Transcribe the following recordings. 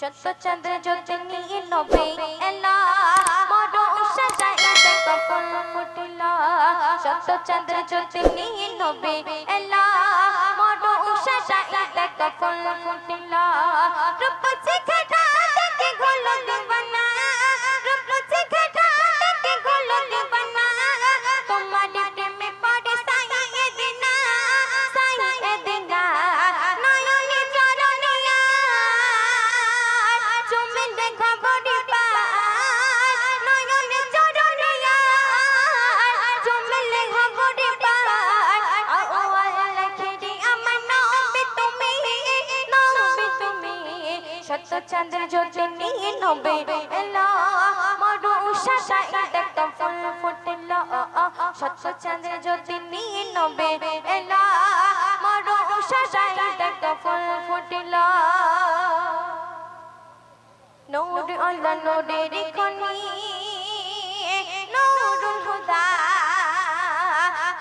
সত্য চন্দ্র জ্যোতি নিয়ে নবে এলা মরো সাজাই দেখো ফুল ফুটিলা সত্য চন্দ্র জ্যোতি নিয়ে নবে এলা মরো সাজাই দেখো ফুল ফুটিলা রূপ চিখটা দেখে গলো দিবানা রূপ চিখটা দেখে গলো দিবানা তোমার প্রেমে পড়ে সাই এদিনা নয়নে চরণিয়া চুমে দেখা বড়ি পার নয়নে চরণিয়া চুমে লেখা বড়ি পার ও আল্লাহ খেদি আমার নবে তুমি সত্য চন্দ্র জ্যোতি নিয়ে নবে এলা মরু সাজাই দেখো ফুল ফুটিলা সত্য চন্দ্র জ্যোতি নিয়ে নবে এলা মরু সাজাই দেখো ফুল ফুটিলা নূর আল্লাহ নূরের খনি নূরুল হুদা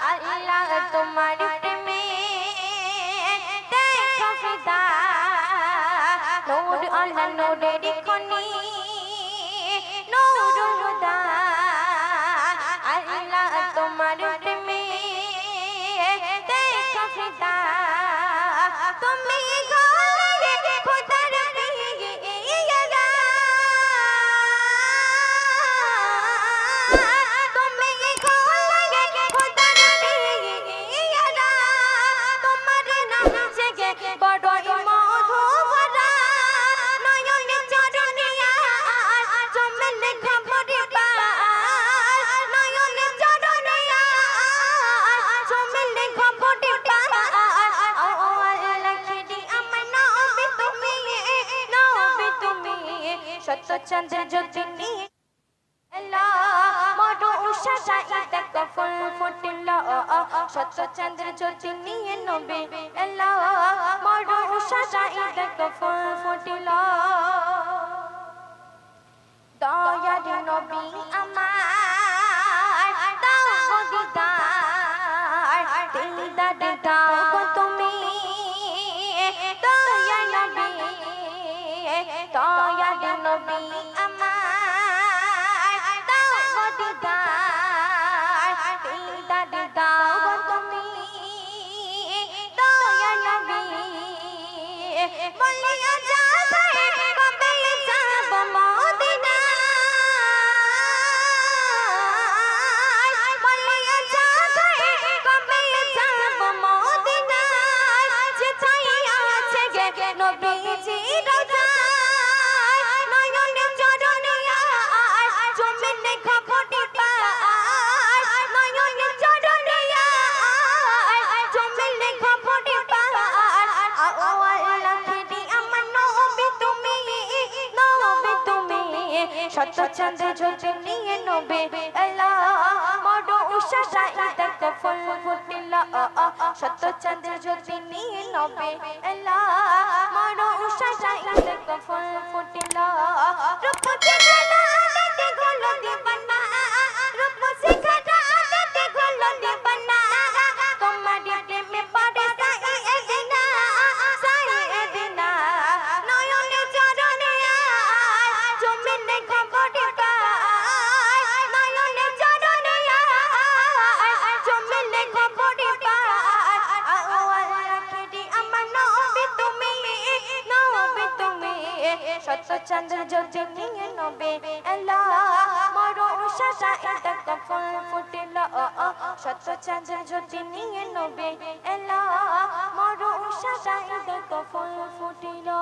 আল্লাহ তোমার প্রেমে দেখো ফিদা নূর আল্লাহ নূরের খনি নূরুল হুদা আল্লাহ তোমার প্রেমে দেখো ফিদা তুমি গোলে খোদার পিয়ারা তুমি গোলে খোদার পিয়ারা তোমার নাম জেগে বড়ই মধু ভরা নয়নে চরণিয়া চুমে লেখা বড়ি পার নয়নে চরণিয়া চুমে লেখা বড়ি পার ও আল্লাহ খেদি আমার নবে তুমি সত্য চন্দ্র জ্যোতি নিয়ে এলা মরু সাজাই দেখো ফুল ফুটিলা সত্য চন্দ্র জ্যোতি নিয়ে নবে এলা মরু সাজাই দেখো ফুল ফুটিলা দয়ার নবী আমার দাও গো দিদার দাও গো তুমি দয়ার নবী আমার দাও গো দিদার দাও গো তুমি দয়ার নবী বলিয়া যাবে কবে যাব মদিনা বলিয়া যাবে কবে যাব মদিনা যে চাই আছে গে নবীজি রোজা নয়নে চরণিয়া চুমে লেখা বড়ি পার নয়নে চরণিয়া চুমে লেখা বড়ি পার ও আল্লাহ খেদি আমার নবে তুমি সত্য চন্দ্র জ্যোতি নিয়ে নবে এলা মরু সাজাই দেখো ফুল ফুটিলা সত্য চন্দ্র জ্যোতি নিয়ে নবে এলা মরু সাজাই দেখো ফুল ফুটিলা রূপ চিখটা দেখে গলো দিবানা রূপ চিখটা দেখে গলো দিবানা তোমার প্রেমে পড়ে সাই এদিনা নয়নে চরণিয়া চুমে লেখা বড়ি পার নয়নে চরণিয়া চুমে লেখা বড়ি পার ও আল্লাহ খেদি আমার নবে তুমি সত্য চন্দ্র জ্যোতি নিয়ে নবে এলা মরু সাজাই দেখো ফুল ফুটিলা সত্য চন্দ্র জ্যোতি নিয়ে নবে এলা মরু সাজাই দেখো ফুল ফুটিলা।